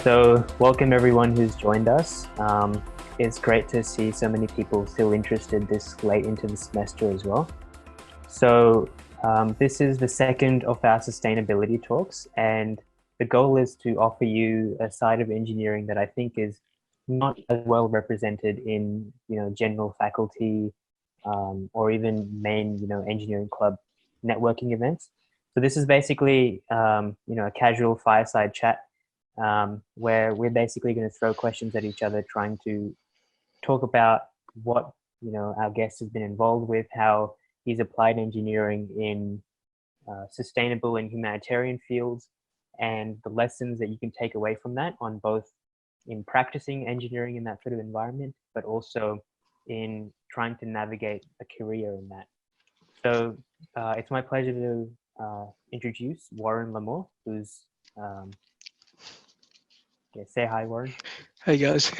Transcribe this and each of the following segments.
So, welcome everyone who's joined us. It's great to see so many people still interested this late into the semester as well. So, this is the second of our sustainability talks, and the goal is to offer you a side of engineering that I think is not as well represented in general faculty or even main engineering club networking events. So this is basically a casual fireside chat where we're basically going to throw questions at each other, trying to talk about what our guest has been involved with, how he's applied engineering in sustainable and humanitarian fields, and the lessons that you can take away from that on both in practicing engineering in that sort of environment, but also in trying to navigate a career in that. So it's my pleasure to introduce Warren Lamur, who's say hi, Warren. Hey guys.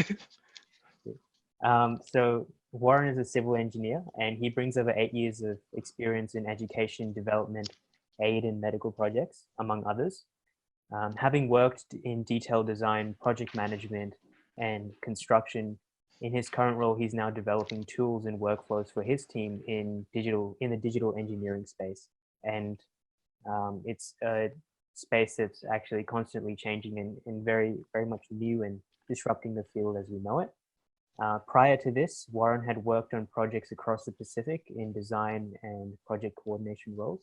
So Warren is a civil engineer, and he brings over 8 years of experience in education, development, aid, and medical projects, among others. Having worked in detailed design, project management, and construction, in his current role, he's now developing tools and workflows for his team in the digital engineering space, and it's a space that's actually constantly changing and very very much new and disrupting the field as we know it. Prior to this, Warren had worked on projects across the Pacific in design and project coordination roles.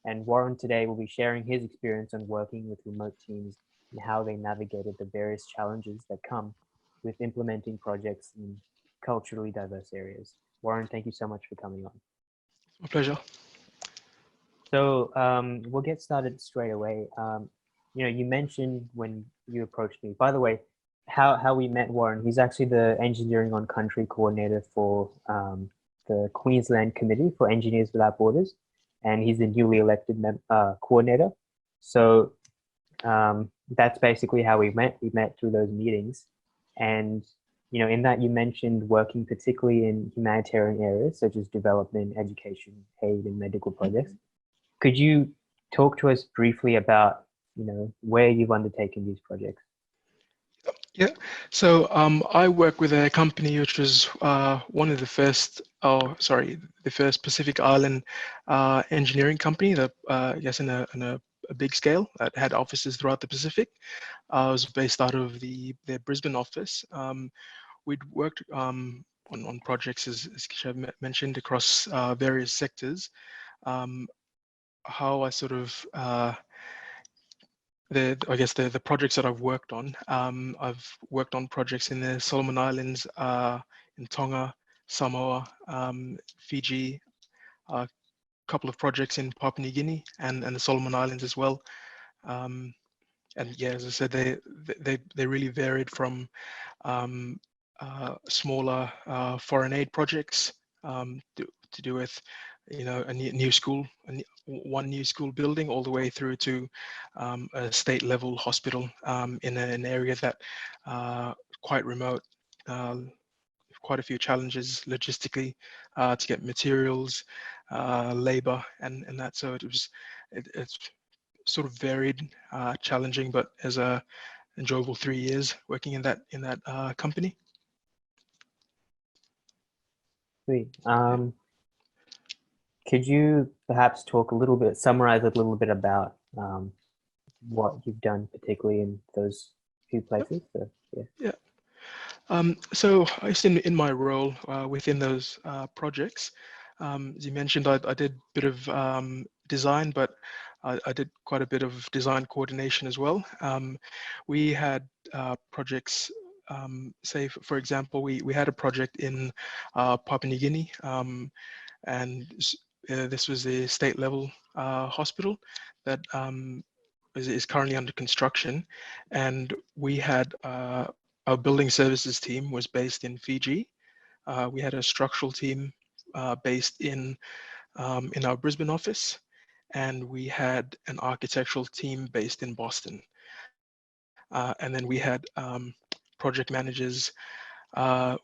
And Warren today will be sharing his experience on working with remote teams and how they navigated the various challenges that come with implementing projects in culturally diverse areas. Warren, thank you so much for coming on. My pleasure. So we'll get started straight away. You mentioned when you approached me, by the way, how we met Warren. He's actually the engineering on country coordinator for the Queensland Committee for Engineers Without Borders, and he's the newly elected coordinator. So that's basically how we met. We met through those meetings, and in that you mentioned working particularly in humanitarian areas such as development, education, aid, and medical projects. Could you talk to us briefly about where you've undertaken these projects? Yeah. So I work with a company which was one of the first, the first Pacific Island engineering company that I guess in a big scale that had offices throughout the Pacific. I was based out of their Brisbane office. We'd worked on projects, as Kishav mentioned, across various sectors. How I sort of the projects that I've worked on. I've worked on projects in the Solomon Islands, in Tonga, Samoa, Fiji, a couple of projects in Papua New Guinea and the Solomon Islands as well. And yeah, as I said, they really varied from smaller foreign aid projects to do with a new school, one new school building, all the way through to a state level hospital in an area that quite remote, quite a few challenges logistically to get materials, labor, and that. So it's sort of varied, challenging, but as a enjoyable 3 years working in that company. Sweet. Could you perhaps summarize a little bit about what you've done, particularly in those few places? So, yeah. Yeah. So I guess in my role within those projects, as you mentioned, I did a bit of design, but I did quite a bit of design coordination as well. We had projects, say, for example, we had a project in Papua New Guinea, and this was a state level hospital that is currently under construction, and we had our building services team was based in Fiji. We had a structural team based in our Brisbane office, and we had an architectural team based in Boston. And then we had project managers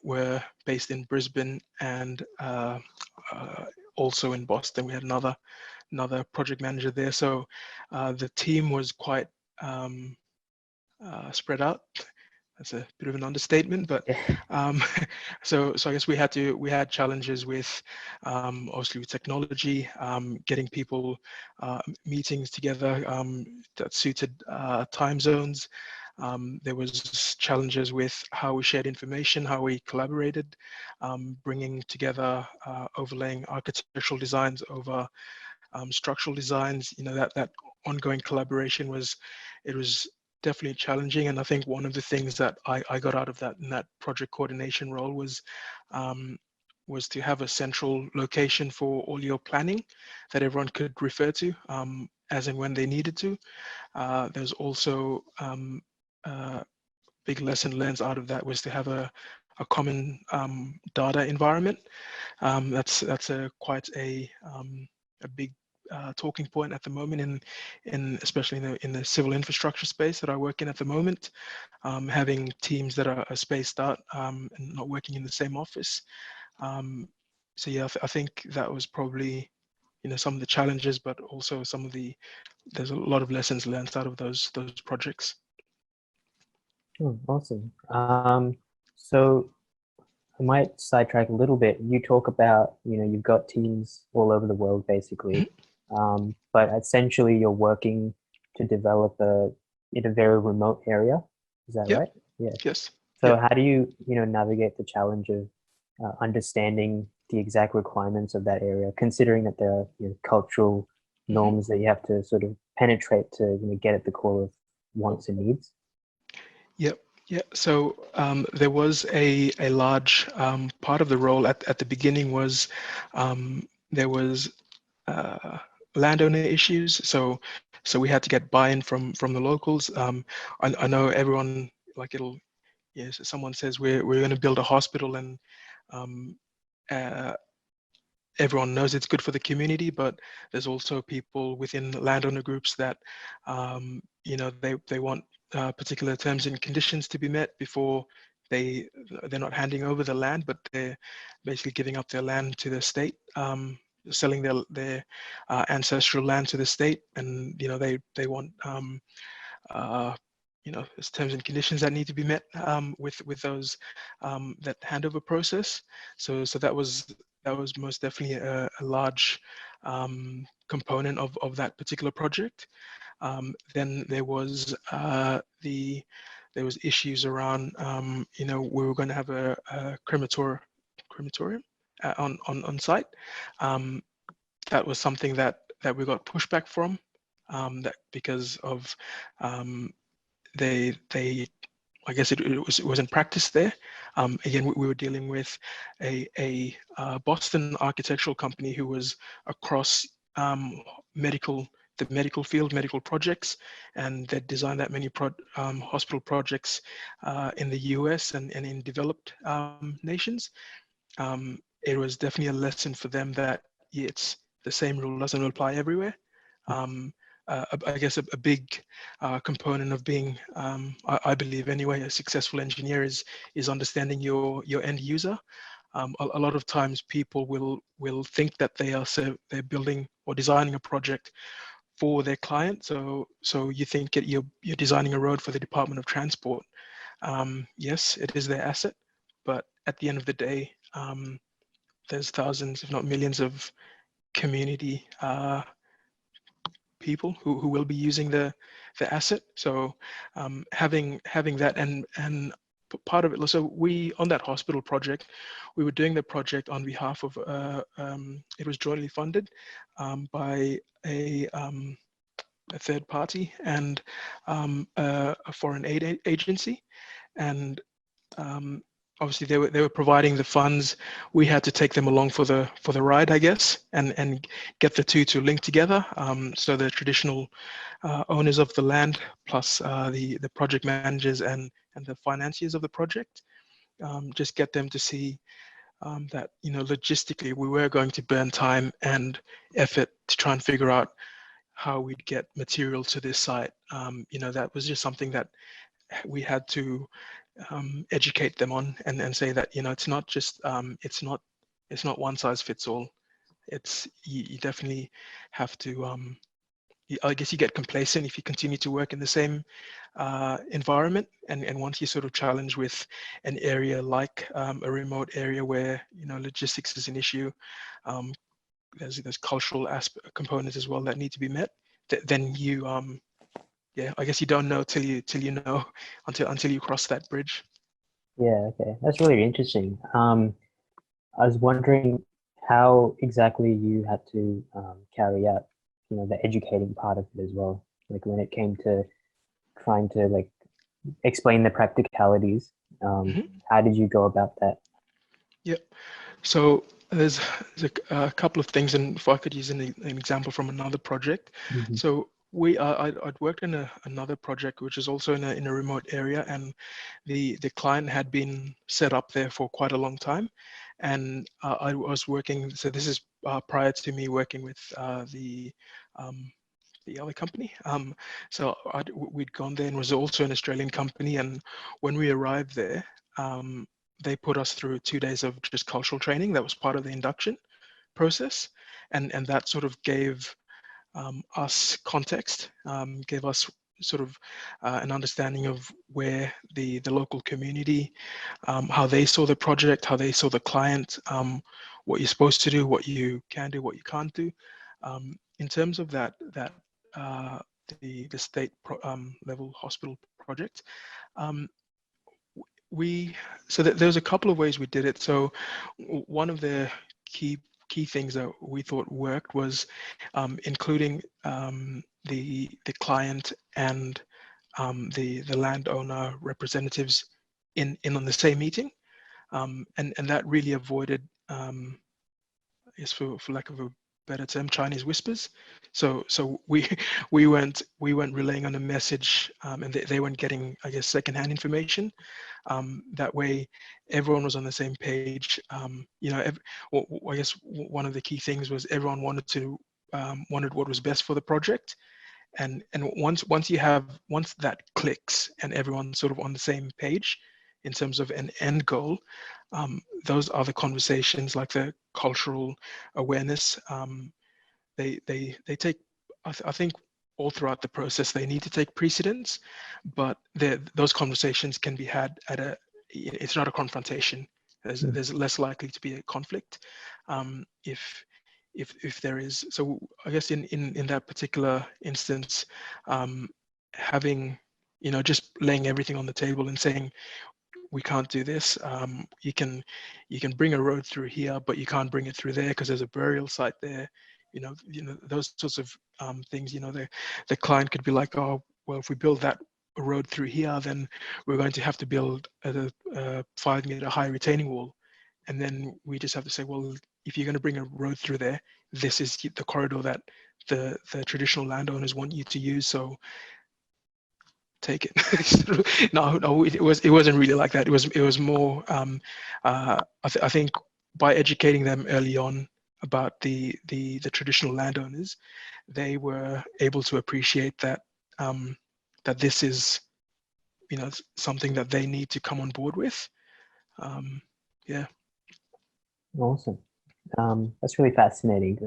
were based in Brisbane and also in Boston. We had another project manager there. So the team was quite spread out. That's a bit of an understatement, but Yeah. um, so I guess we had challenges with obviously with technology, getting people meetings together that suited time zones. There was challenges with how we shared information, how we collaborated, bringing together, overlaying architectural designs over structural designs. You know, that ongoing collaboration was, it was definitely challenging. And I think one of the things that I got out of that in that project coordination role um, was to have a central location for all your planning that everyone could refer to as and when they needed to. There's also big lesson learned out of that was to have a common data environment. That's a quite a big talking point at the moment in especially in the civil infrastructure space that I work in at the moment. Having teams that are spaced out and not working in the same office. Um, so yeah, I think that was probably, you know, some of the challenges, but also some of the, there's a lot of lessons learned out of those projects. Oh, awesome. So I might sidetrack a little bit. You talk about, you've got teams all over the world basically, Mhm. but essentially you're working to develop in a very remote area. Is that Yep. right? Yeah. Yes. So Yep. how do you, navigate the challenge of understanding the exact requirements of that area, considering that there are, cultural Mhm. norms that you have to sort of penetrate to, get at the core of wants and needs? Yep. Yeah. So there was a large part of the role at the beginning was there was uh, landowner issues. So we had to get buy-in from the locals. I know everyone, like it'll, yes, someone says we're going to build a hospital, and um, uh, everyone knows it's good for the community, but there's also people within landowner groups that, you know, they want particular terms and conditions to be met before they they're not handing over the land, but they're basically giving up their land to the state, selling their ancestral land to the state, and you know they want uh, you know, there's terms and conditions that need to be met with those that handover process. So that was most definitely a large component of that particular project. Then there was issues around, you know, we were going to have a crematorium on site. Um, that was something that we got pushback from, that because of um, they I guess it was in practice there. Again, we were dealing with a Boston architectural company who was across medical the medical field, medical projects, and they designed that many hospital projects in the US and in developed nations. It was definitely a lesson for them that yeah, it's the same rule doesn't apply everywhere. Um, I guess a big component of being, I believe anyway, a successful engineer is understanding your end user. A lot of times people will think that they're building or designing a project for their client. So you think you're designing a road for the Department of Transport. Yes, it is their asset, but at the end of the day, there's thousands, if not millions, of community people who will be using the asset. So having that and part of it. So we on that hospital project, we were doing the project on behalf of. It was jointly funded by a third party and a foreign aid agency, and um, obviously they were providing the funds. We had to take them along for the ride, I guess, and get the two to link together. So the traditional owners of the land plus the project managers and the financiers of the project, just get them to see that, you know, logistically we were going to burn time and effort to try and figure out how we'd get material to this site. You know, that was just something that we had to educate them on, and say that, you know, it's not just it's not one size fits all. It's you definitely have to I guess you get complacent if you continue to work in the same environment. And once you sort of challenge with an area like a remote area where, logistics is an issue, um, there's cultural components as well that need to be met, then you, yeah, I guess you don't know till you know until you cross that bridge. Yeah, okay. That's really interesting. I was wondering how exactly you had to carry out, the educating part of it as well. Like when it came to trying to like explain the practicalities, um, Mhm. how did you go about that? Yeah. So there's a couple of things, and if I could use an example from another project. Hmm. So I'd worked in another project which is also in a remote area, and the client had been set up there for quite a long time, and I was working. So this is prior to me working with um, the other company. So we'd gone there, and it was also an Australian company. And when we arrived there, they put us through 2 days of just cultural training. That was part of the induction process, and that sort of gave us context, gave us sort of an understanding of where the local community, how they saw the project, how they saw the client, what you're supposed to do, what you can do, what you can't do. In terms of that uh, the state level hospital project, um, we so there's a couple of ways we did it. So one of the key key things that we thought worked was including the client and the landowner representatives in on the same meeting, and that really avoided I guess for lack of a better term, Chinese whispers. So we we weren't relaying on a message, and they weren't getting, I guess, secondhand information. That way, everyone was on the same page. I guess one of the key things was everyone wanted what was best for the project, and once that clicks and everyone's sort of on the same page in terms of an end goal, those are the conversations like the cultural awareness. They take, I think, all throughout the process they need to take precedence, but those conversations can be had at a. It's not a confrontation. There's less likely to be a conflict, if there is. So I guess in that particular instance, um, having, just laying everything on the table and saying we can't do this. You can bring a road through here, but you can't bring it through there because there's a burial site there. Those sorts of things. The client could be like, oh, well, if we build that road through here, then we're going to have to build a 5 meter high retaining wall, and then we just have to say, well, if you're going to bring a road through there, this is the corridor that the traditional landowners want you to use. So take it. No, it wasn't really like that. It was more. I think by educating them early on about the traditional landowners, they were able to appreciate that this is, something that they need to come on board with. Um, yeah. Awesome. That's really fascinating.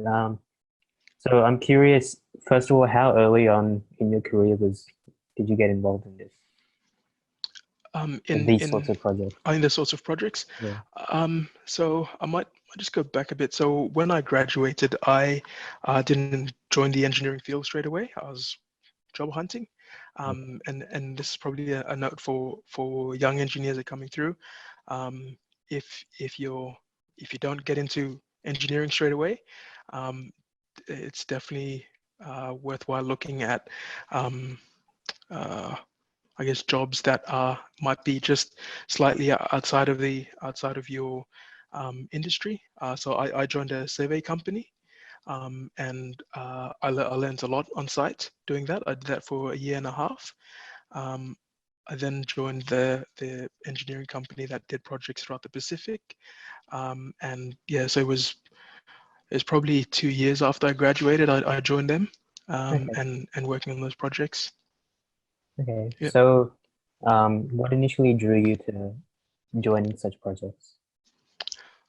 So I'm curious, first of all, how early on in your career did you get involved in this, In these sorts in of projects? I think the sorts of projects. Yeah. So I might just go back a bit. So when I graduated, I didn't join the engineering field straight away. I was job hunting, Okay. and this is probably a note for young engineers that are coming through. Um, if you don't get into engineering straight away, um, it's definitely worthwhile looking at. Um, uh, I guess jobs that might be just slightly outside of your industry. So I joined a survey company, and I learned a lot on site doing that. I did that for a year and a half. Um, I then joined the engineering company that did projects throughout the Pacific, and yeah, so it was probably 2 years after I graduated. I joined them, Okay. and working on those projects. Okay. Yeah. So, what initially drew you to joining such projects?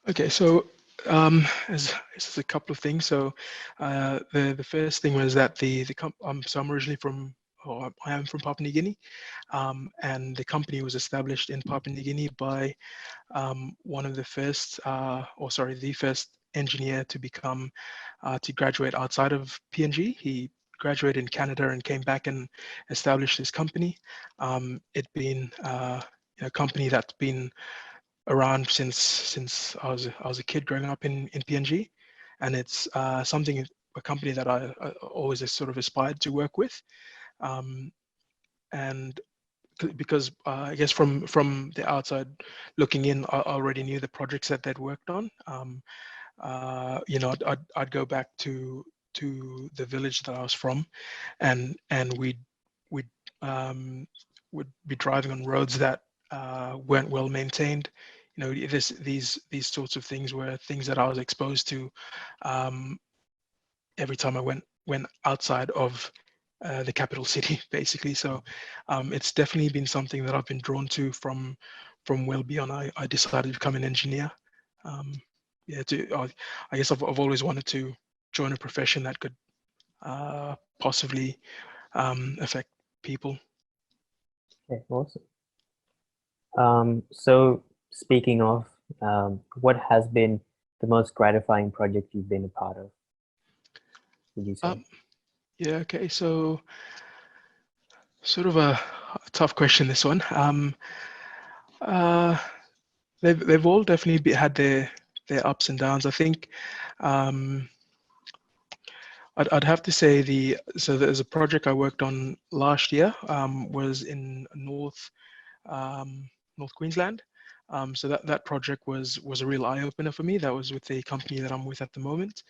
Okay, so As a couple of things. So, the first thing was that so I'm originally from, or I am from Papua New Guinea, and the company was established in Papua New Guinea by one of the first, or sorry, the first engineer to become to graduate outside of PNG. He graduated in Canada and came back and established this company. It being a company that's been around since I was a kid growing up in PNG, and it's something, a company that I always sort of aspired to work with, and because I guess from the outside looking in, I already knew the projects that they'd worked on. I'd go back to the village that I was from, and we'd um, would be driving on roads that weren't well maintained. These sorts of things were things that I was exposed to um, every time I went outside of the capital city, basically. So it's definitely been something that I've been drawn to from well beyond. I decided to become an engineer. Um, yeah, I guess I've always wanted to join a profession that could possibly affect people. Okay, awesome. So speaking of, what has been the most gratifying project you've been a part of, would you say? Um, yeah, okay. So sort of a tough question, this one. Uh, they've all definitely had their ups and downs. I think um, I'd have to say so there's a project I worked on last year, was in North Queensland. So that project was a real eye opener for me. That was with the company that I'm with at the moment.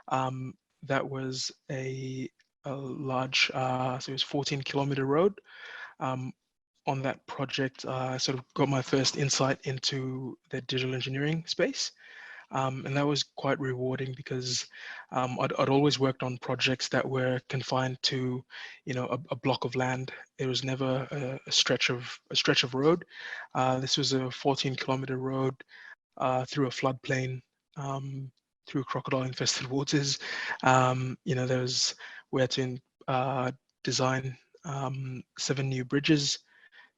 Um, that was a large, so it was 14-kilometer road. Um, on that project, I sort of got my first insight into the digital engineering space. And that was quite rewarding because I'd always worked on projects that were confined to, a block of land. It was never a stretch of road. This was a 14-kilometer road through a floodplain, um, through crocodile-infested waters. There was we had to design 7 new bridges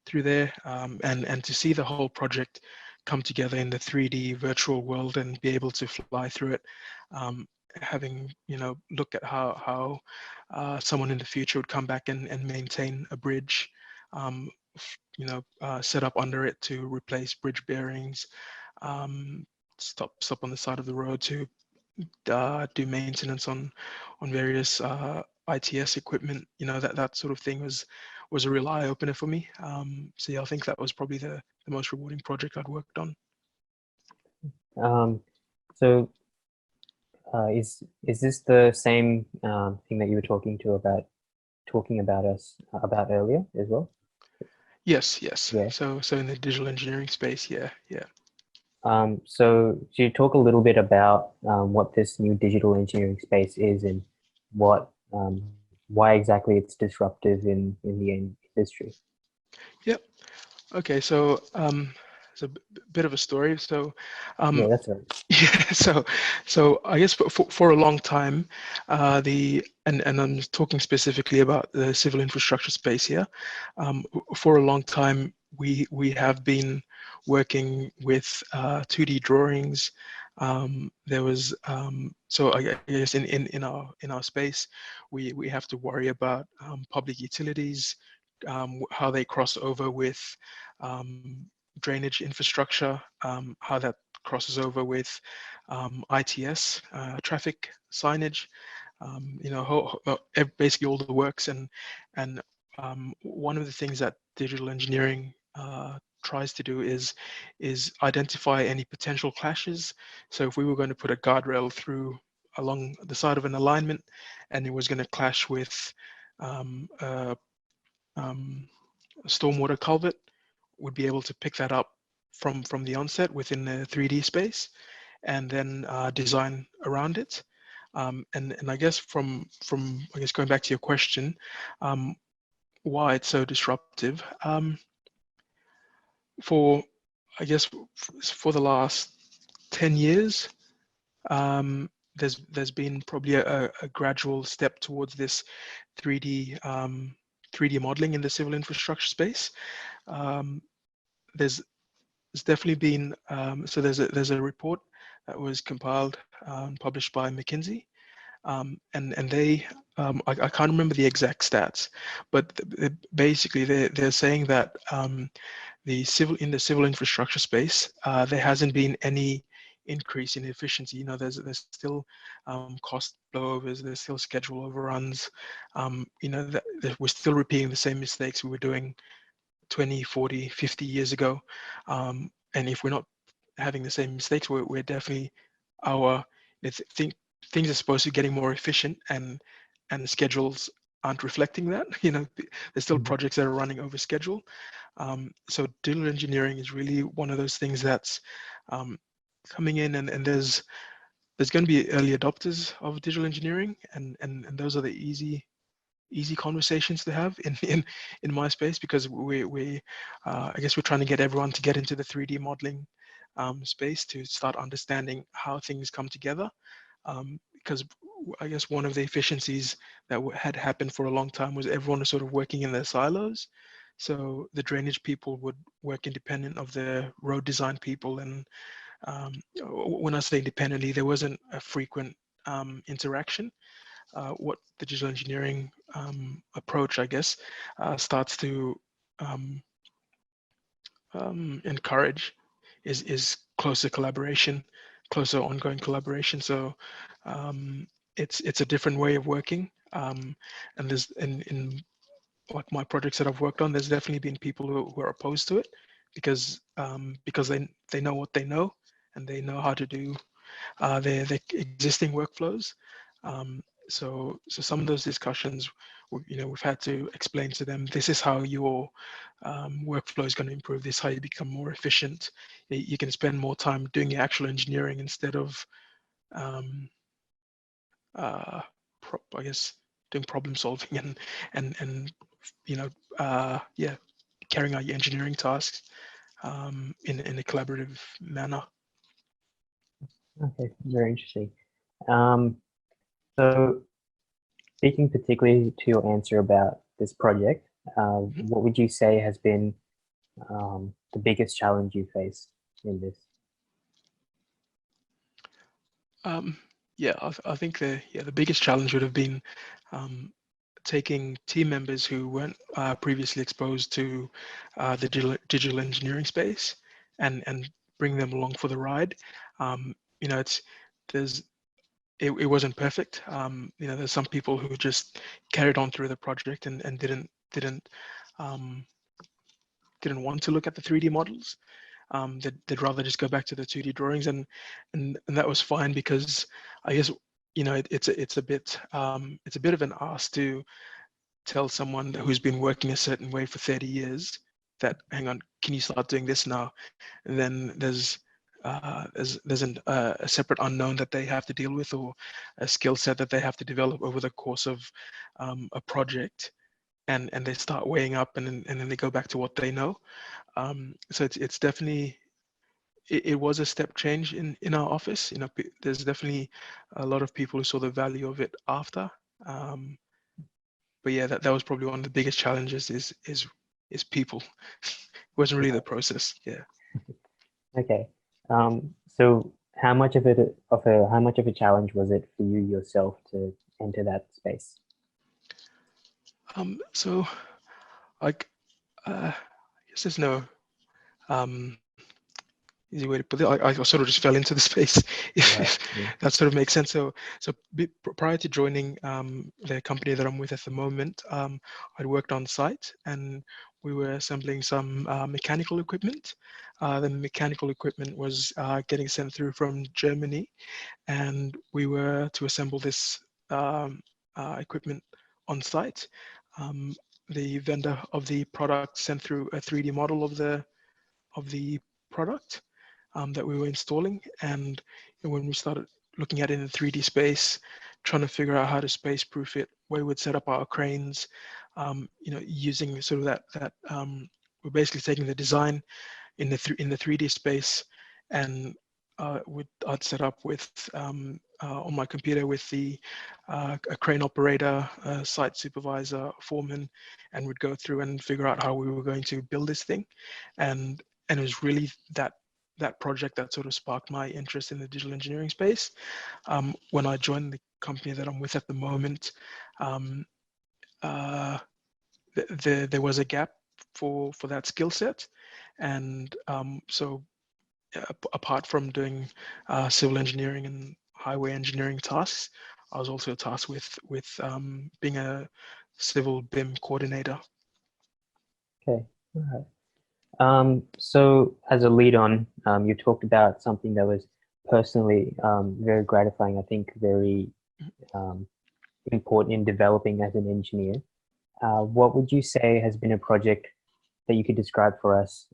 through there, and to see the whole project come together in the 3D virtual world and be able to fly through it, um, having look at how someone in the future would come back and maintain a bridge, um, set up under it to replace bridge bearings, stop on the side of the road to do maintenance on various ITS equipment. That sort of thing was a real eye opener for me. So yeah, I think that was probably the most rewarding project I'd worked on. Um, so is this the same thing that you were talking about us about earlier as well? Yes. Yeah. So in the digital engineering space, yeah. So could you talk a little bit about what this new digital engineering space is and what why exactly it's disruptive in the industry? Yep. Okay, so it's a bit of a story. So Yeah, um, that's right. yeah, so I guess for a long time, and I'm talking specifically about the civil infrastructure space here. For a long time, we have been working with 2D drawings. There was so I guess in our space, we have to worry about public utilities, how they cross over with um, drainage infrastructure, how that crosses over with ITS, traffic signage, basically all the works. And one of the things that digital engineering tries to do is identify any potential clashes. So if we were going to put a guardrail through along the side of an alignment, and it was going to clash with um, a, um, a stormwater culvert, would be able to pick that up from the onset within the 3D space, and then design around it. And I guess from I guess going back to your question, um, why it's so disruptive. For I guess for the last 10 years, there's been probably a gradual step towards this 3D 3D modeling in the civil infrastructure space. Um, there's there's definitely been so there's a report that was compiled published by McKinsey, and they I can't remember the exact stats, but basically they're saying that in the civil infrastructure space, there hasn't been any increase in efficiency. You know, there's still cost blowovers, there's still schedule overruns. You know, that we're still repeating the same mistakes we were doing 20, 40, 50 years ago. And if we're not having the same mistakes, we're definitely our think things are supposed to be getting more efficient, and the schedules aren't reflecting that. You know, there's still Mhm. projects that are running over schedule. So digital engineering is really one of those things that's coming in, and there's going to be early adopters of digital engineering, and those are the easy conversations to have in my space, because we I guess we're trying to get everyone to get into the 3D modeling space to start understanding how things come together. Because I guess one of the efficiencies that had happened for a long time was everyone was sort of working in their silos. So the drainage people would work independent of the road design people, and when I say independently, there wasn't a frequent interaction. What the digital engineering approach, I guess, starts to um, encourage is closer collaboration, closer ongoing collaboration. So it's a different way of working. And there's in like my projects that I've worked on, there's definitely been people who are opposed to it, because they know what they know, and they know how to do their existing workflows. So some of those discussions, you know, we've had to explain to them, this is how your workflow is going to improve, this is how you become more efficient. You can spend more time doing your actual engineering instead of um, uh, I guess doing problem solving, and you know, yeah, carrying out your engineering tasks in a collaborative manner. Okay, very interesting. Um, so speaking particularly to your answer about this project, Mhm. what would you say has been the biggest challenge you faced in this? Um, yeah, I think the biggest challenge would have been um, taking team members who weren't previously exposed to the digital engineering space, and bring them along for the ride. You know, there's it wasn't perfect. You know, there's some people who just carried on through the project, and um, didn't want to look at the 3D models. They'd rather just go back to the 2D drawings, and that was fine, because I guess, you know, it's a bit of an ask to tell someone who's been working a certain way for 30 years that, hang on, can you start doing this now? And then there's a separate unknown that they have to deal with, or a skill set that they have to develop over the course of a project, and they start weighing up, and then they go back to what they know. So it's definitely, it was a step change in our office. You know, there's definitely a lot of people who saw the value of it after. Um, but yeah, that was probably one of the biggest challenges, is people. It wasn't really the process. Yeah. Okay. So how much of a challenge was it for you yourself to enter that space? So like, I guess there's no um, easy way to put it. I sort of just fell into the space, Right. if Yeah. that sort of makes sense. So prior to joining the company that I'm with at the moment, I'd worked on site, and we were assembling some mechanical equipment. The mechanical equipment was getting sent through from Germany, and we were to assemble this equipment on site. Um, the vendor of the product sent through a 3D model of the product that we were installing. And when we started looking at it in 3D space, trying to figure out how to space proof it, where we'd set up our cranes, you know, using sort of we're basically taking the design in the 3D space, and I'd set up with on my computer with the a crane operator, a site supervisor, foreman, and we'd go through and figure out how we were going to build this thing, and it was really that project that sort of sparked my interest in the digital engineering space. When I joined the company that I'm with at the moment, um, uh, there was a gap for that skill set, and so apart from doing civil engineering and highway engineering tasks, I was also tasked with being a civil BIM coordinator. Okay. All right. So as a lead on, you talked about something that was personally very gratifying, I think very um, important in developing as an engineer. What would you say has been a project that you could describe for us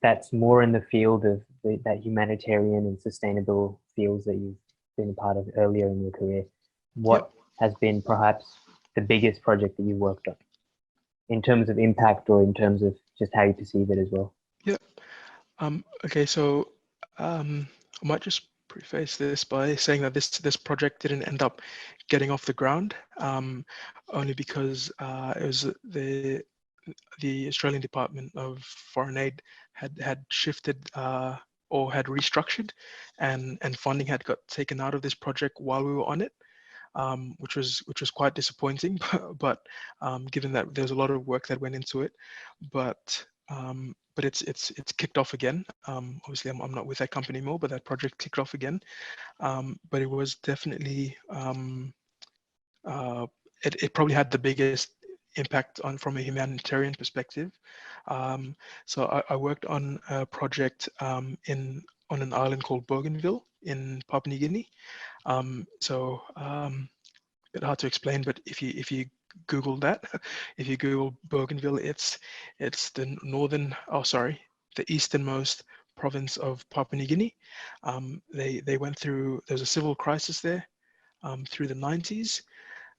that's more in the field of that humanitarian and sustainable fields that you've been a part of earlier in your career? Yep. What has been perhaps the biggest project that you worked on in terms of impact or in terms of just how you perceive it as well? Yep. Okay, so I might just preface this by saying that this project didn't end up getting off the ground, only because it was the Australian Department of Foreign Aid had shifted or had restructured, and funding had got taken out of this project while we were on it, which was quite disappointing. But given that there's a lot of work that went into it, but it's kicked off again. Obviously, I'm not with that company anymore, but that project kicked off again. But it was definitely uh, it probably had the biggest impact on from a humanitarian perspective. So I worked on a project on an island called Bougainville in Papua New Guinea. A bit hard to explain, but if you Google that, if you Google Bougainville, it's the the easternmost province of Papua New Guinea. They went through, there's a civil crisis there through the 90s,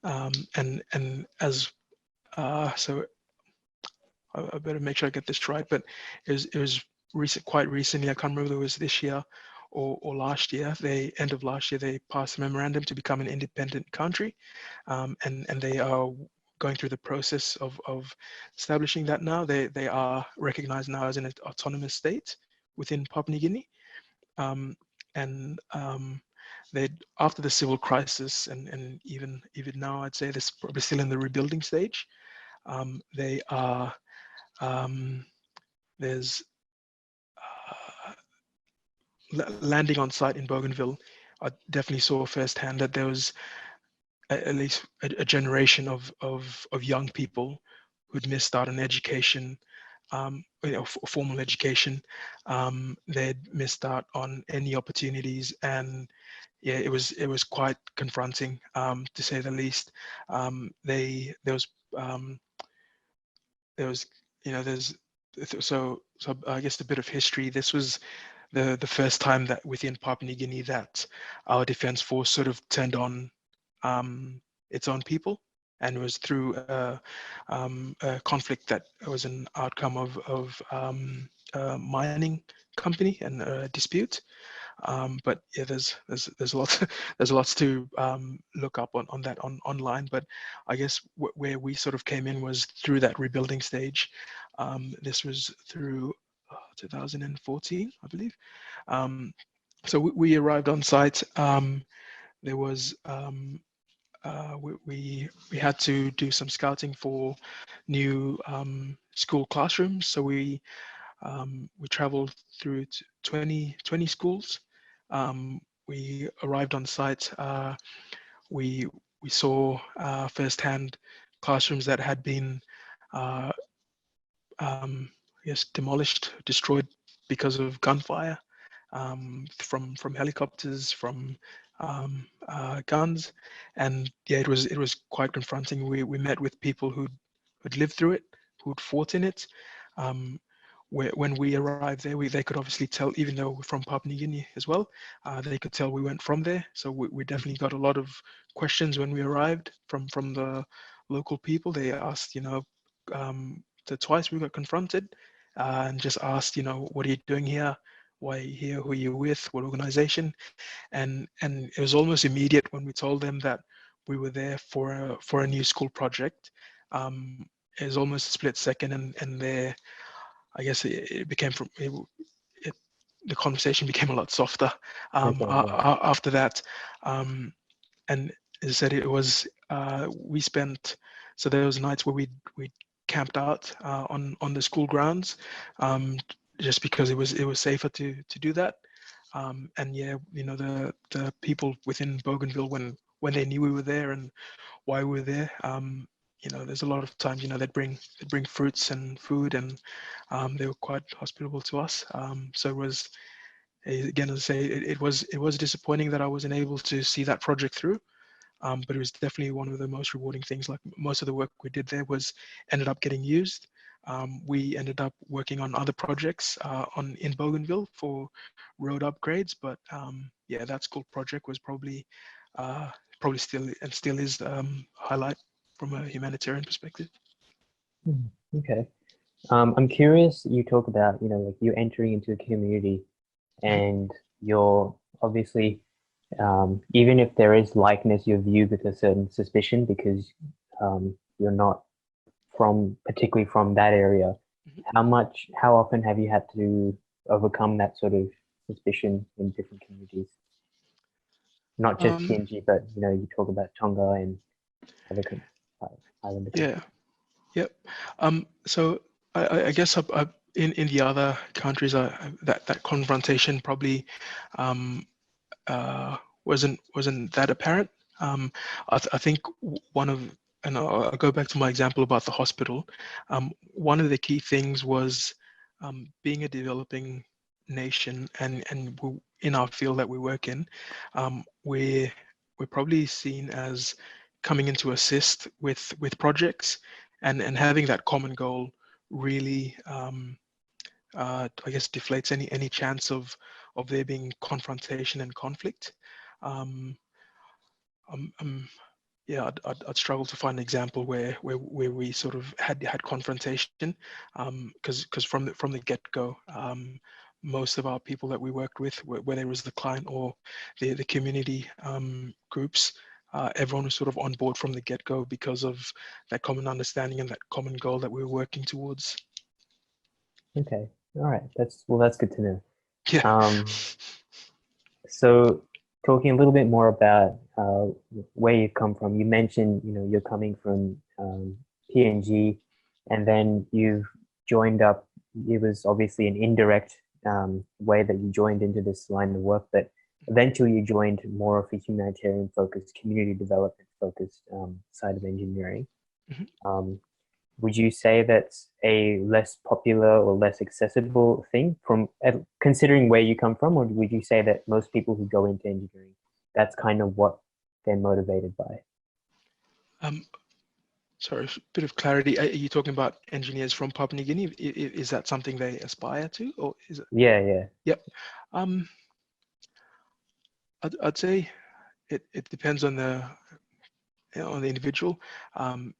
and as so I better make sure I get this right, but it was quite recently. I can't remember whether it was this year or last year. They end of last year they passed a memorandum to become an independent country, and they are going through the process of establishing that now. They are recognized now as an autonomous state within Papua New Guinea, um, and they after the civil crisis and even now I'd say this is probably still in the rebuilding stage. They are um, there's landing on site in Bougainville. I definitely saw firsthand that there was at least a generation of young people who'd missed out on education, formal education. They'd missed out on any opportunities, and yeah, it was quite confronting, to say the least. They um, there was there's so I guess a bit of history. This was the first time that within Papua New Guinea that our defense force sort of turned on its own people, and it was through a conflict that was an outcome of a mining company and a dispute. But yeah, there's lots there's lots to look up on that online. But I guess where we sort of came in was through that rebuilding stage. This was through 2014, I believe. Um, so we arrived on site. There was we had to do some scouting for new school classrooms. So we traveled through 20 schools. We arrived on site. We we saw firsthand classrooms that had been, uh, I guess, demolished, destroyed because of gunfire from helicopters, from guns, and yeah, it was quite confronting. We met with people who'd lived through it, who'd fought in it. Um, when we arrived there, they could obviously tell, even though we're from Papua New Guinea as well, they could tell we went from there. So we definitely got a lot of questions when we arrived from the local people. They asked, twice we got confronted and just asked, what are you doing here? why are you here, who are you with, what organization. And it was almost immediate when we told them that we were there for a new school project. It was almost a split second, and there, I guess it became it, the conversation became a lot softer Okay, yeah. after that. Um, and as I said, it was we spent, so there was nights where we camped out on the school grounds, um, just because it was safer to do that. And yeah, the people within Bougainville, when they knew we were there and why we were there, there's a lot of times, they'd bring fruits and food, and they were quite hospitable to us. So it was, again, as I say, it was disappointing that I wasn't able to see that project through. But it was definitely one of the most rewarding things. Like, most of the work we did there was ended up getting used. We ended up working on other projects in Bougainville for road upgrades. But yeah, that school project was probably still is highlight from a humanitarian perspective. Hmm, okay. I'm curious, you talk about, like you entering into a community Mhm. and you're obviously, even if there is likeness, you're viewed with a certain suspicion because you're not particularly from that area. Mhm. How often have you had to overcome that sort of suspicion in different communities? Not just Um, PNG, but you talk about Tonga and other islander yeah, countries. yep. So I guess in the other countries, that confrontation probably um, uh, wasn't that apparent. I think one of, and I'll go back to my example about the hospital. One of the key things was, being a developing nation, and in our field that we work in, we're probably seen as coming in to assist with projects, and having that common goal really, I guess, deflates any chance of there being confrontation and conflict. Um, yeah, I'd struggle to find an example where we sort of had confrontation, because from the get go, most of our people that we worked with, whether it was the client or the community groups, everyone was sort of on board from the get go because of that common understanding and that common goal that we were working towards. Okay, all right. That's good to know. Yeah. Um, so talking a little bit more about where you come from, you mentioned you're coming from PNG, and then you've joined up. It was obviously an indirect way that you joined into this line of work, but eventually you joined more of a humanitarian focused, community development focused side of engineering. Mhm. Um, would you say that's a less popular or less accessible thing from considering where you come from, or would you say that most people who go into engineering, that's kind of what they're motivated by? Um, Sorry, a bit of clarity. Are you talking about engineers from Papua New Guinea? Is that something they aspire to, or is it? Yeah, yeah. Yep. Um, I'd say it depends on the individual.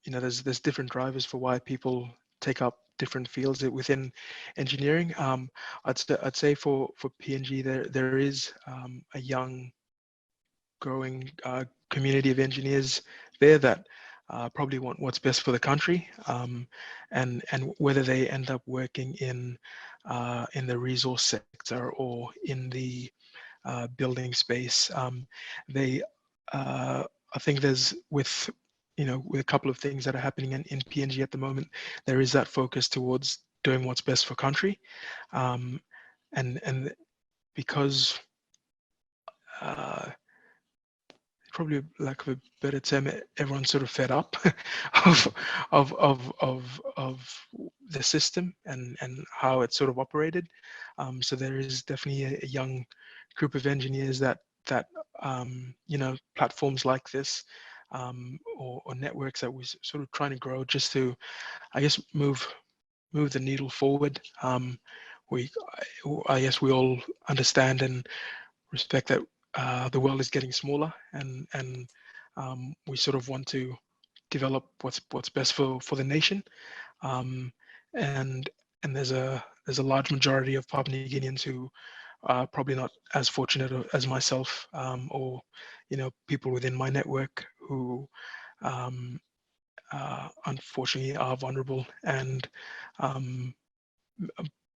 There's different drivers for why people take up different fields within engineering. I'd say for PNG, there is a young, growing community of engineers there that probably want what's best for the country, and whether they end up working in the resource sector or in the building space. They, I think there's with a couple of things that are happening in PNG at the moment, there is that focus towards doing what's best for country, um, and because uh, probably lack of a better term, everyone's sort of fed up of of the system and how it's sort of operated. So there is definitely a young group of engineers that platforms like this, or networks that we're sort of trying to grow just to, I guess, move the needle forward. We I guess we all understand and respect that the world is getting smaller, and we sort of want to develop what's best for the nation. Um, and and there's a large majority of Papua New Guineans who probably not as fortunate as myself, or people within my network who um, unfortunately are vulnerable and um,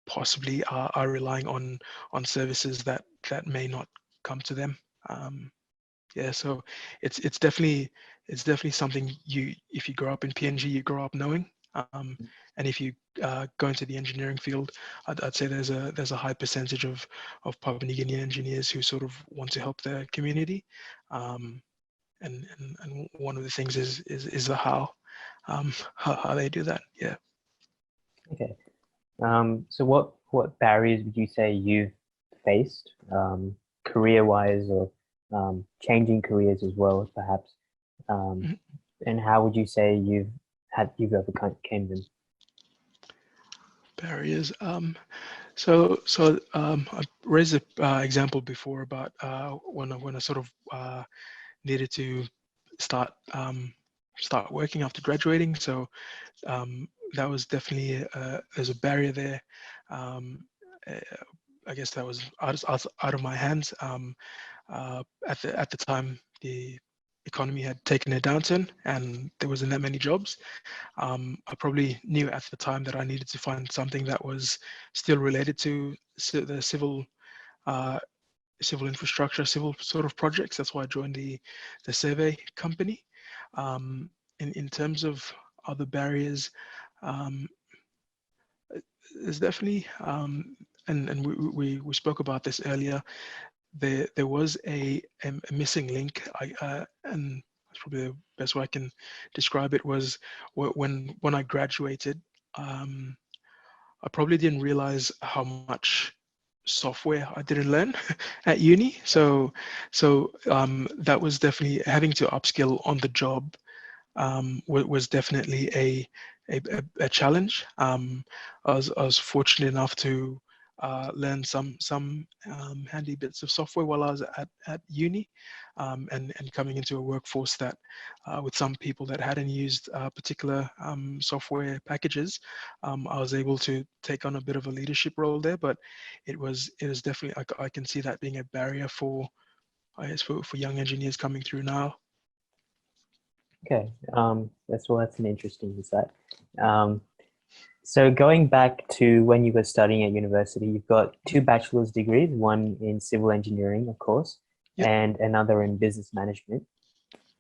possibly are relying on services that may not come to them. Um, yeah, so it's definitely something if you grow up in PNG, you grow up knowing. And if you go into the engineering field, I'd say there's a high percentage of Papua New Guinea engineers who sort of want to help their community. Um, and one of the things is the how they do that. Yeah. Okay. So what barriers would you say you've faced, career-wise or changing careers as well, perhaps? Um, Mhm. and how would you say you've overcome them? Barriers. I raised an example before about when I sort of needed to start start working after graduating. So that was definitely there's a barrier there. Um, uh, I guess that was out of my hands. At the time, the economy had taken a downturn and there wasn't that many jobs. I probably knew at the time that I needed to find something that was still related to the uh, civil infrastructure, civil sort of projects. That's why I joined the survey company. In terms of other barriers, um, there's definitely and we spoke about this earlier. There was a missing link. And that's probably the best way I can describe it was when I graduated. Um, I probably didn't realize how much software I didn't learn at uni. So that was definitely having to upskill on the job was definitely a challenge. I was fortunate enough to learn some handy bits of software while I was at uni, and coming into a workforce that with some people that hadn't used particular software packages, I was able to take on a bit of a leadership role there. But it was definitely I can see that being a barrier for I guess for young engineers coming through now. Okay, that's an interesting insight. Um, so going back to when you were studying at university, you've got two bachelor's degrees, one in civil engineering, of course, Yep. and another in business management.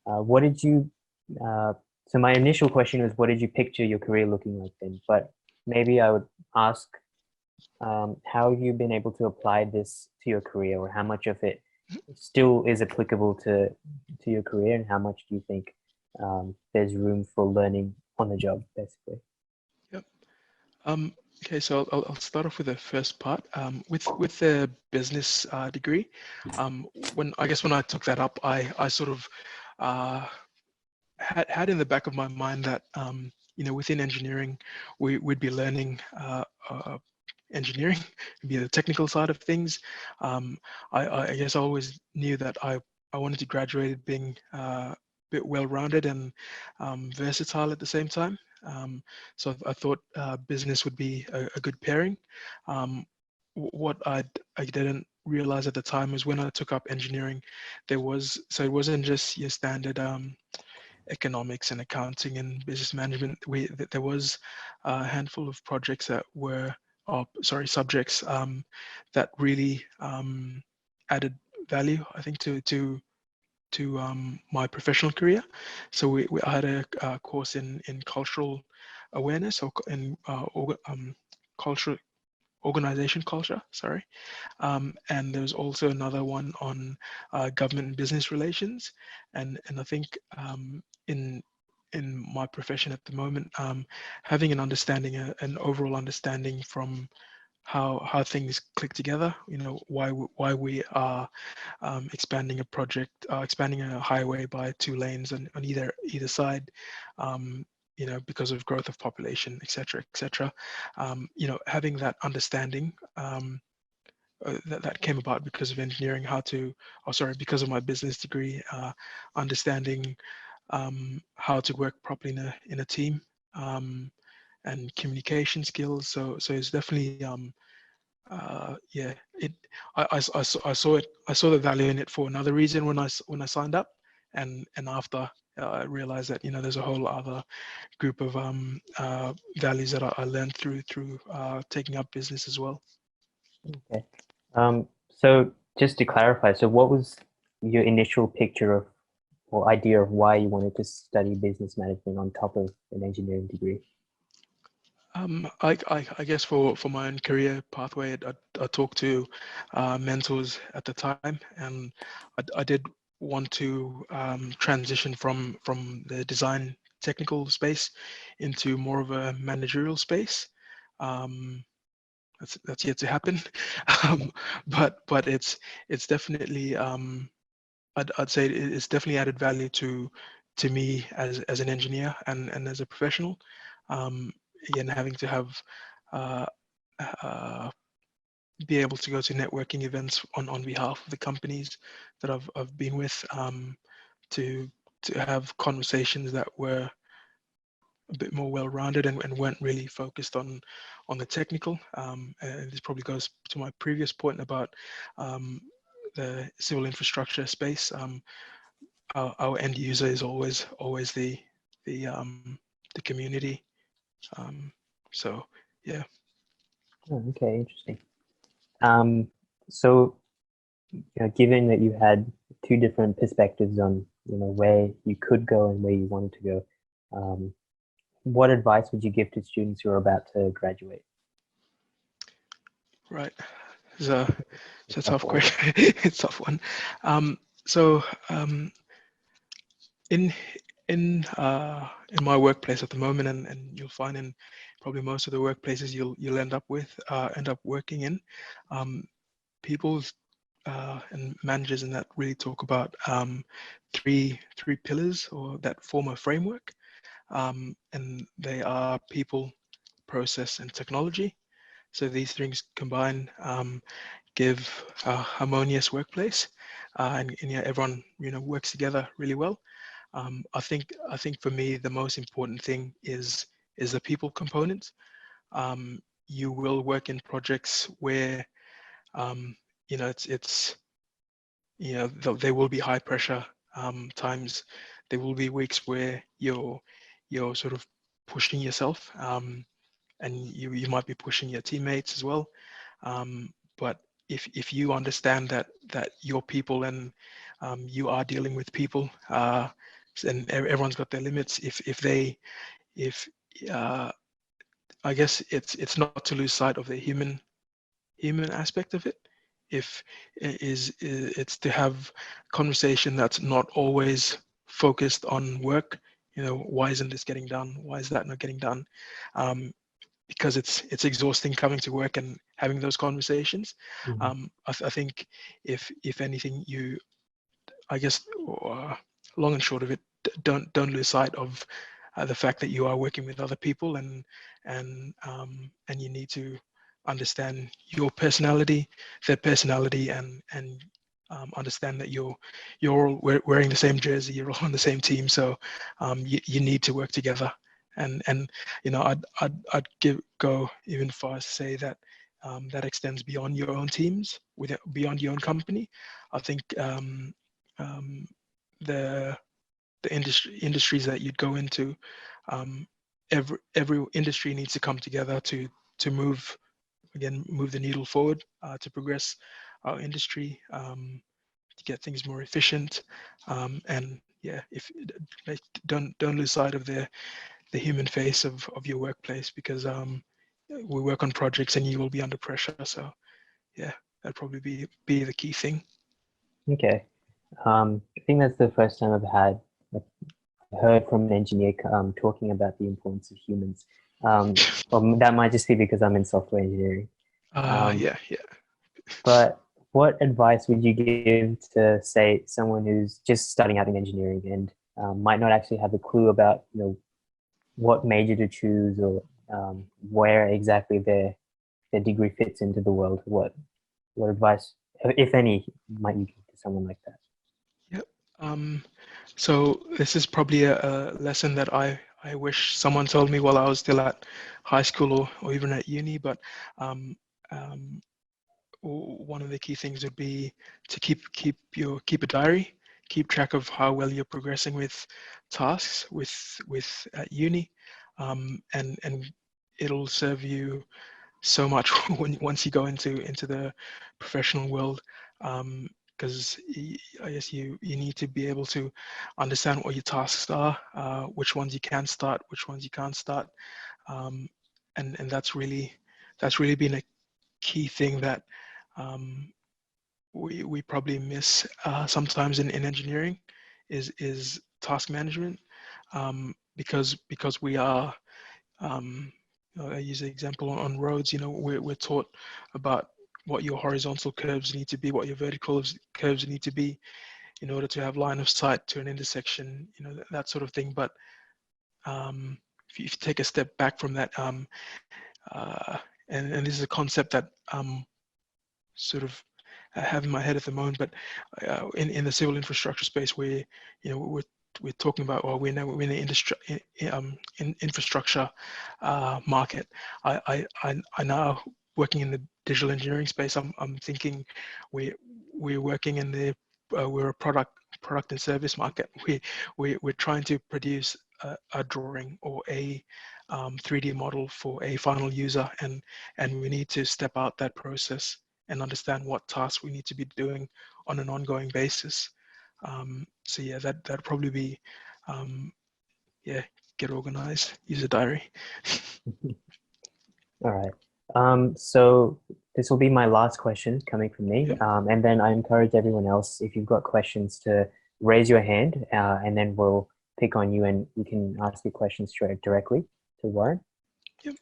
What did you, uh, so my initial question was, what did you picture your career looking like then? But maybe I would ask, how have you been able to apply this to your career, or how much of it still is applicable to your career, and how much do you think there's room for learning on the job, basically? Yep. Um, okay, so I'll start off with the first part. With the business degree, when I guess when I took that up, I sort of uh, had in the back of my mind that within engineering we'd be learning engineering, be the technical side of things. Um, I guess I always knew that I wanted to graduate being a bit well-rounded and versatile at the same time. So I thought business would be a good pairing. What I didn't realize at the time was when I took up engineering, so it wasn't just your standard economics and accounting and business management. There was a handful of projects that were, subjects that really added value, I think, to my professional career. So I had a course in cultural awareness or in cultural organization culture. Sorry. And there's also another one on government and business relations. And I think in my profession at the moment, having an overall understanding from how things click together, why we are expanding a project, expanding a highway by 2 lanes on either side, because of growth of population, etc., etc. Having that understanding that came about because of engineering, because of my business degree, understanding how to work properly in a team, and communication skills. So it's definitely yeah, it. I saw the value in it for another reason when when I signed up, and after I realized that there's a whole other group of values that I learned through taking up business as well. Okay. So just to clarify, so what was your initial picture of or idea of why you wanted to study business management on top of an engineering degree? I guess for my own career pathway, I talked to mentors at the time, and I did want to transition from the design technical space into more of a managerial space. Um, that's yet to happen, um, but it's definitely I'd say it's definitely added value to me as an engineer and as a professional. Um, Again, having to have uh, uh, be able to go to networking events on behalf of the companies that I've been with, to have conversations that were a bit more well-rounded and weren't really focused on the technical. And this probably goes to my previous point about um, the civil infrastructure space. Our end user is always the community. Um, so yeah. Oh, okay, interesting. Um, so, given that you had two different perspectives on, where you could go and where you wanted to go, um, what advice would you give to students who are about to graduate? Right. So A it's a tough tough one. question. It's a tough one. So in in my workplace at the moment, and you'll find in probably most of the workplaces you'll end up working in, um, people and managers and that really talk about three pillars or that form a framework, and they are people, process, and technology. So these things combine give a harmonious workplace, and yeah, everyone works together really well. I think for me the most important thing is the people component. You will work in projects where it's there will be high pressure times. There will be weeks where you're sort of pushing yourself, and you might be pushing your teammates as well. But if you understand that your people and you are dealing with people, and everyone's got their limits. If uh, I guess it's not to lose sight of the human aspect of it. If it's to have conversation that's not always focused on work. Why isn't this getting done? Why is that not getting done? Um, because it's exhausting coming to work and having those conversations. Mhm. I think if anything, I guess, long and short of it, don't lose sight of the fact that you are working with other people, and you need to understand your personality, their personality, and understand that you're all wearing the same jersey, you're all on the same team, so you need to work together. And I'd go even far as to say that that extends beyond your own teams, beyond your own company. I think um, the industries that you'd go into, um, every industry needs to come together to move the needle forward, to progress our industry, to get things more efficient, and yeah, if like, don't lose sight of the human face of your workplace, because we work on projects and you will be under pressure. So yeah, that'd probably be the key thing. Okay. I think that's the first time I've like, heard from an engineer talking about the importance of humans. Or that might just be because I'm in software engineering. Um, Yeah, yeah. but what advice would you give to, say, someone who's just starting out in engineering and might not actually have a clue about, what major to choose or where exactly their degree fits into the world? What advice, if any, might you give to someone like that? Yep. Um, so this is probably a lesson that I wish someone told me while I was still at high school or even at uni. But um, um, one of the key things would be to keep a diary, keep track of how well you're progressing with tasks with at uni, and it'll serve you so much once you go into the professional world, because I guess you need to be able to understand what your tasks are, which ones you can start, which ones you can't start, um, and that's really been a key thing that um, we probably miss sometimes in engineering is task management, because we are I use an example on roads. We're taught about what your horizontal curves need to be, what your vertical curves need to be in order to have line of sight to an intersection, that sort of thing. But if you take a step back from that, uh, and this is a concept that sort of have in my head at the moment, but in the civil infrastructure space, where we're talking about, or we're in the industry, in infrastructure market. I now working in the digital engineering space. I'm thinking we're working in the we're a product and service market. We're trying to produce a drawing or a 3D model for a final user, and we need to step out that process and understand what tasks we need to be doing on an ongoing basis. So yeah, that'd probably be, yeah, get organized, use a diary. All right. So this will be my last question coming from me. Yeah. And then I encourage everyone else, if you've got questions, to raise your hand, and then we'll pick on you and you can ask your questions directly to Warren. Yep.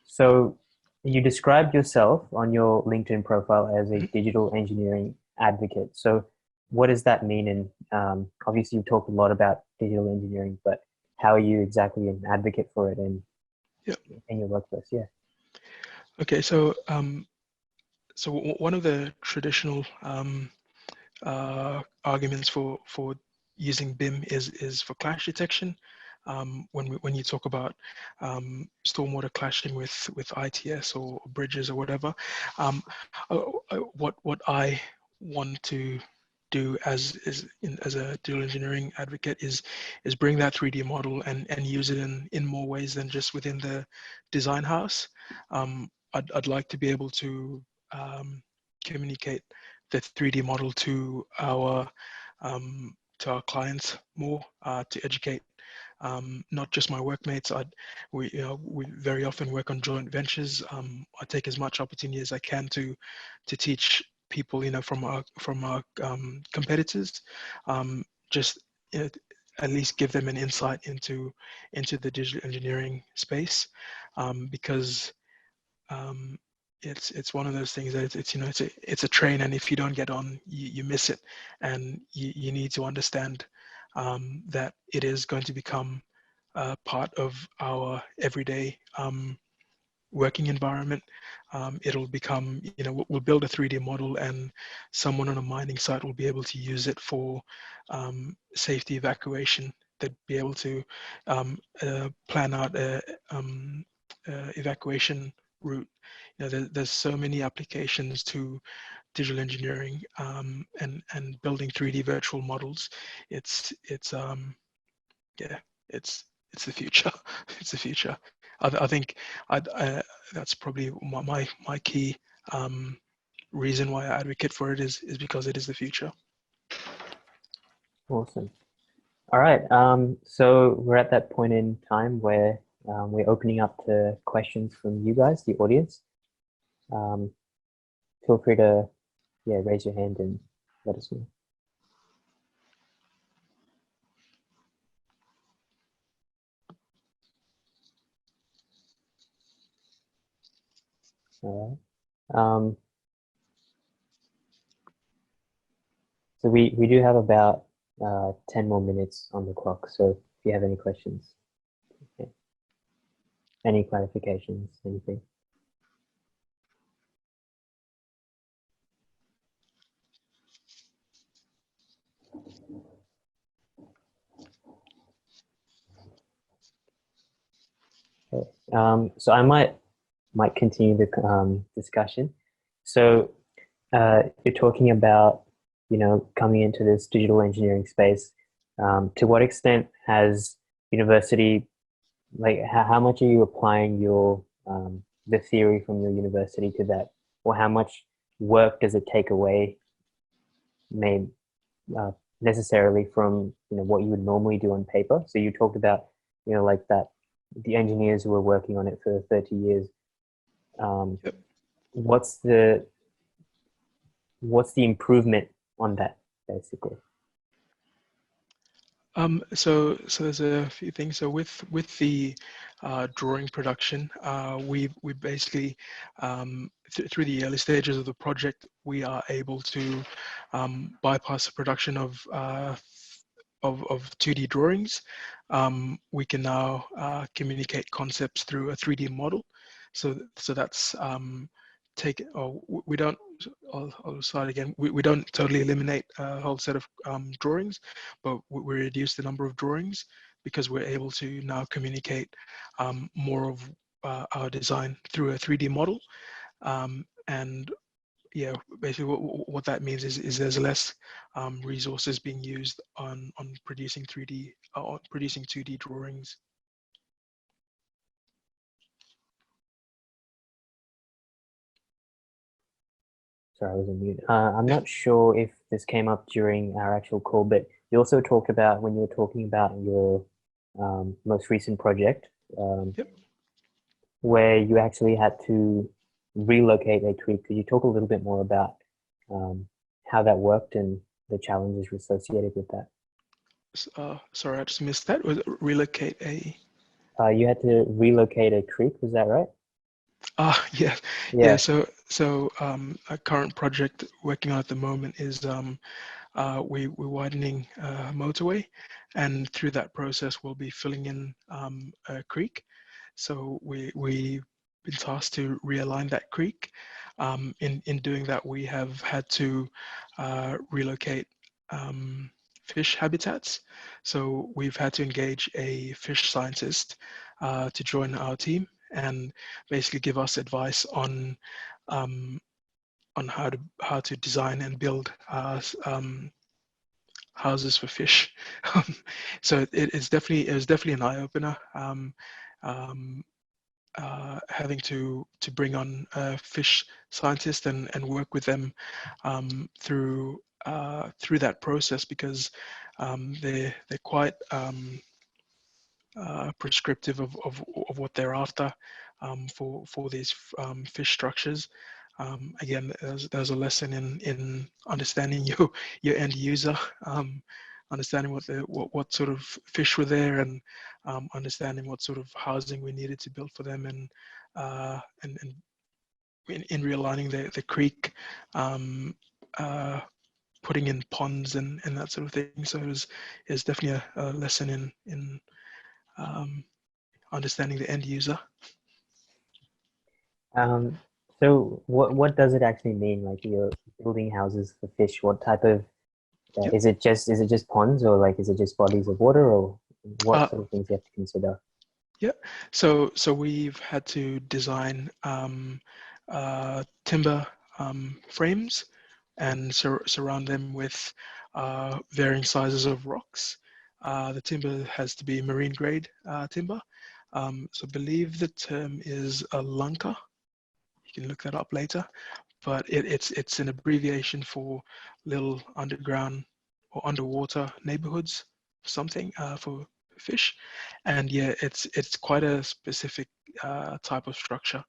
So you described yourself on your LinkedIn profile as a Mhm. digital engineering advocate. So what does that mean? And obviously you talk a lot about digital engineering, but how are you exactly an advocate for it Yep. in your workplace? Yeah. Okay. So one of the traditional arguments for using BIM is for clash detection. When you talk about stormwater clashing with ITS or bridges or whatever, um, what I want to do as a digital engineering advocate is bring that 3D model and use it in more ways than just within the design house. I'd like to be able to communicate the 3D model to our clients more, to educate not just my workmates. We very often work on joint ventures. I take as much opportunity as I can to teach people, from our competitors, just at least give them an insight into the digital engineering space, because um, it's one of those things that it's a train, and if you don't get on, you miss it, and you need to understand that it is going to become part of our everyday working environment. It'll become, we'll build a 3D model, and someone on a mining site will be able to use it for safety evacuation. They'd be able to plan out a evacuation route. There's so many applications to digital engineering, and building 3D virtual models. Yeah, it's it's the future. It's the future. I think that's probably my key reason why I advocate for it is because it is the future. Awesome. All right. So we're at that point in time where we're opening up to questions from you guys, the audience. Um, Feel free to, yeah, raise your hand and let us know. All right. So we do have about 10 more minutes on the clock. So if you have any questions, okay. Any clarifications, anything. Okay. So I might continue the discussion. So you're talking about, coming into this digital engineering space. To what extent has university, like, how much are you applying the theory from your university to that, or how much work does it take away, may uh, necessarily from what you would normally do on paper? So you talked about like that the engineers who were working on it for 30 years. Um, Yep. what's the improvement on that, basically? So there's a few things. So with the drawing production, we basically through the early stages of the project, we are able to bypass the production of 2D drawings. We can now communicate concepts through a 3D model. So that's take. Or we don't. I'll start again. We don't totally eliminate a whole set of drawings, but we reduce the number of drawings because we're able to now communicate more of our design through a 3D model. And yeah, basically what that means is there's less resources being used on producing 3D on producing 2D drawings. Sorry, I was on mute. I'm not sure if this came up during our actual call, but you also talked about when you were talking about your most recent project, Yep. where you actually had to relocate a tree. Could you talk a little bit more about how that worked and the challenges associated with that? Sorry, I just missed that. Was it relocate a? You had to relocate a creek, was that right? Yeah, yeah. Yeah. So a current project working on at the moment is we're widening a motorway, and through that process, we'll be filling in a creek. So we've been tasked to realign that creek. In doing that, we have had to relocate fish habitats. So we've had to engage a fish scientist to join our team and basically give us advice um, on how to design and build houses for fish. So it was definitely an eye opener. Um, Having to bring on a fish scientist and work with them through that process because they're quite prescriptive of what they're after for these fish structures. Again, there's a lesson in understanding your end user, understanding what sort of fish were there, and understanding what sort of housing we needed to build for them, and in realigning the creek, putting in ponds and that sort of thing. So it was definitely a lesson in um, understanding the end user. Um, so what does it actually mean? Like, you're building houses for fish. What type of Yep. is it just ponds, or like is it just bodies of water, or what Uh, sort of things you have to consider? yeah. So we've had to design timber frames and surround them with varying sizes of rocks. The timber has to be marine grade timber. So I believe the term is a lunker. You can look that up later, but it's an abbreviation for little underground or underwater neighborhoods, something for fish, and yeah, it's quite a specific type of structure.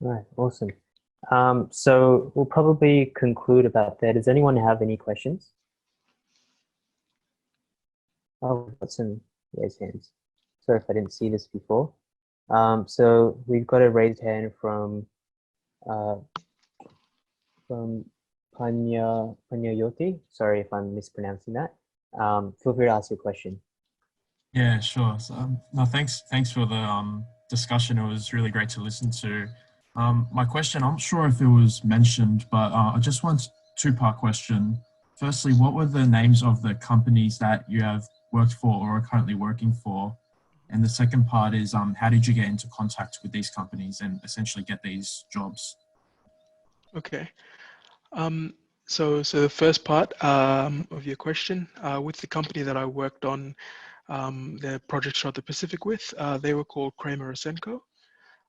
Right, awesome. So we'll probably conclude about that. Does anyone have any questions? Oh, we've got some raised hands. Sorry if I didn't see this before. So we've got a raised hand uh, from Panyayoti. Sorry if I'm mispronouncing that. Feel free to ask your question. Yeah, sure. So, no, thanks for the discussion. It was really great to listen to. My question, I'm not sure if it was mentioned, but I just want two-part question. Firstly, what were the names of the companies that you have worked for or are currently working for? And the second part is how did you get into contact with these companies and essentially get these jobs? Okay. So the first part of your question, with the company that I worked on the project Shot the Pacific with, they were called Kramer Asenko.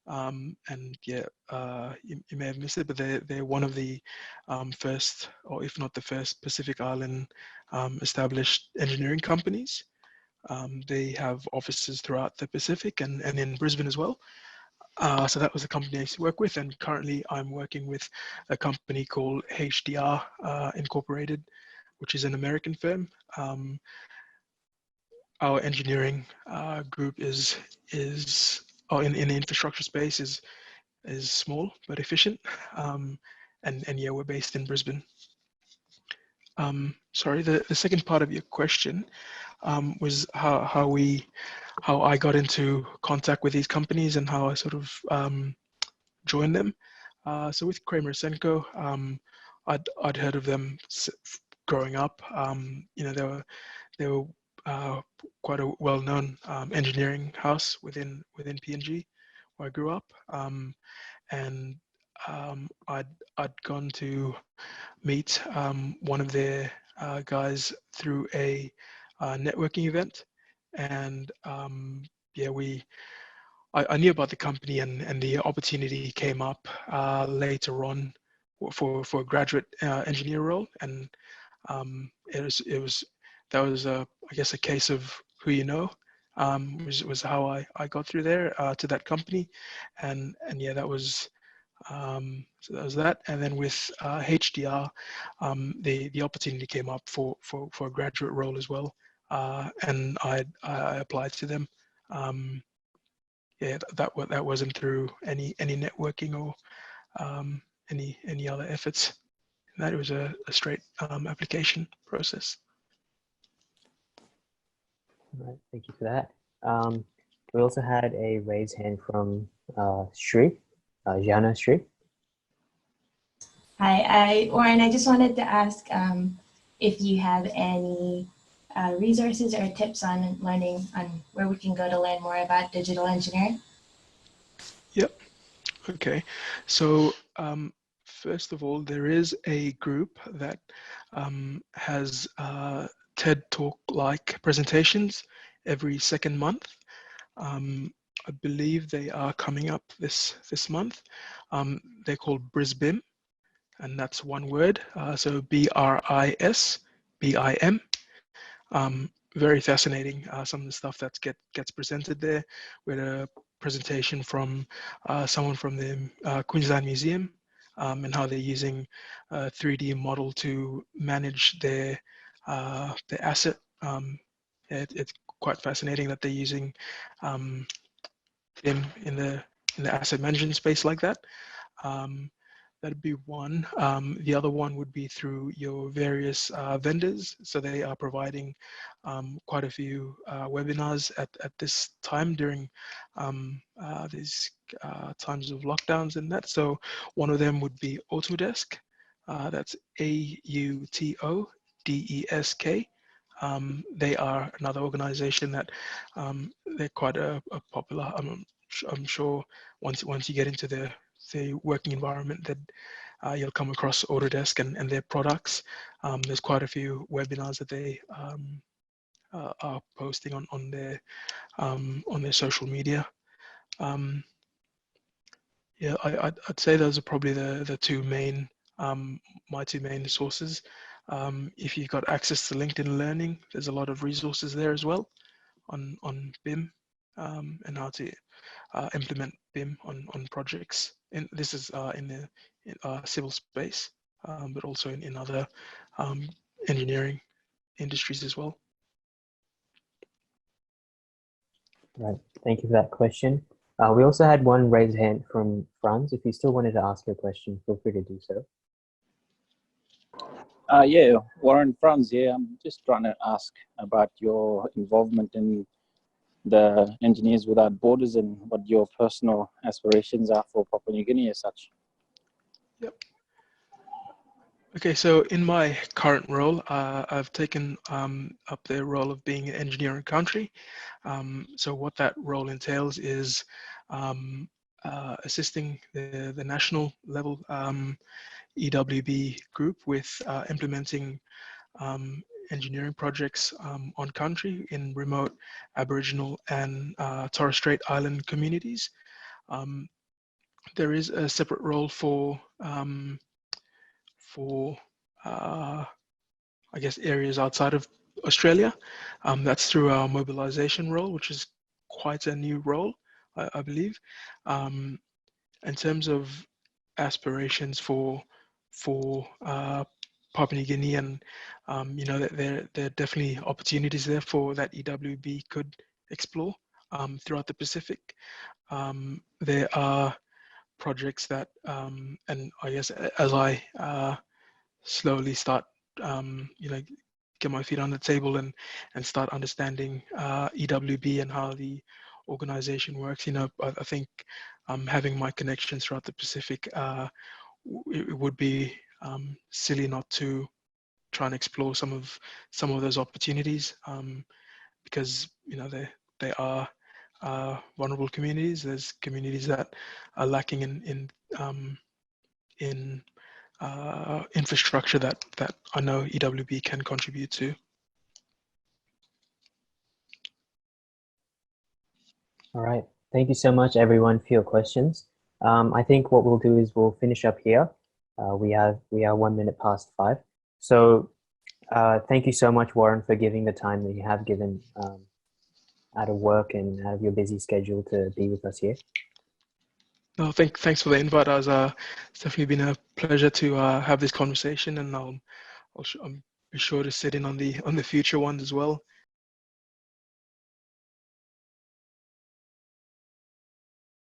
And yeah, you may have missed it, but they're one of the first, or if not the first, Pacific Island established engineering companies. They have offices throughout the Pacific and in Brisbane as well. So that was the company I used to work with, and currently I'm working with a company called HDR Incorporated, which is an American firm. Our engineering group is in the infrastructure space is small but efficient, and yeah, we're based in Brisbane. Sorry, the second part of your question was how I got into contact with these companies and how I sort of joined them. So with Kramer Senko, I'd heard of them growing up. You know, they were quite a well-known engineering house within PNG, where I grew up, and I'd gone to meet one of their guys through a networking event, and yeah, I knew about the company, and the opportunity came up later on for a graduate engineer role, and it was that was I guess a case of who you know. Was how I got through there to that company, and yeah, that was so that was that. And then with HDR, the opportunity came up for a graduate role as well, and I applied to them. Yeah, that wasn't through any networking or any other efforts. That was a straight application process. All right, thank you for that. We also had a raised hand from Shri, Jana Shri. Hi, Warren, I just wanted to ask if you have any resources or tips on learning on where we can go to learn more about digital engineering. Yep. Okay. So first of all, there is a group that has TED Talk-like presentations every second month. I believe they are coming up this month. They're called BrisBIM, and that's one word. So BRISBIM. Very fascinating. Some of the stuff that gets presented there. We had a presentation from someone from the Queensland Museum, and how they're using a 3D model to manage their asset. It's quite fascinating that they're using BIM in the asset management space like that. That'd be one. The other one would be through your various vendors. So they are providing quite a few webinars at this time during these times of lockdowns and that. So one of them would be Autodesk. That's AUTODESK. They are another organization that they're quite a popular. I'm sure once you get into the working environment that you'll come across Autodesk and their products. There's quite a few webinars that they are posting on their social media. Yeah, I'd say those are probably the two main my two main sources. If you've got access to LinkedIn Learning, there's a lot of resources there as well on BIM and how to implement BIM on projects. And this is in the civil space, but also in other engineering industries as well. Right, thank you for that question. We also had one raised hand from Franz. If you still wanted to ask a question, feel free to do so. Yeah, Warren, Franz here. I'm just trying to ask about your involvement in the Engineers Without Borders and what your personal aspirations are for Papua New Guinea as such. Yep. Okay, so in my current role, I've taken up the role of being an engineer in country. So what that role entails is assisting the national level EWB group with implementing engineering projects on country in remote Aboriginal and Torres Strait Island communities. There is a separate role for I guess areas outside of Australia. That's through our mobilization role, which is quite a new role, I believe. In terms of aspirations for Papua New Guinea, and you know, that there are definitely opportunities there for that EWB could explore throughout the Pacific. There are projects that, and I guess as I slowly start, you know, get my feet on the table and start understanding EWB and how the organization works, you know, I think having my connections throughout the Pacific, it would be silly not to try and explore some of those opportunities, because you know they are vulnerable communities. There's communities that are lacking in infrastructure that I know EWB can contribute to. All right. Thank you so much, everyone, for your questions. I think what we'll do is we'll finish up here. We are 1 minute past 5. So thank you so much, Warren, for giving the time that you have given out of work and out of your busy schedule to be with us here. No, thanks for the invite. It's definitely been a pleasure to have this conversation, and I'll be sure to sit in on the future ones as well.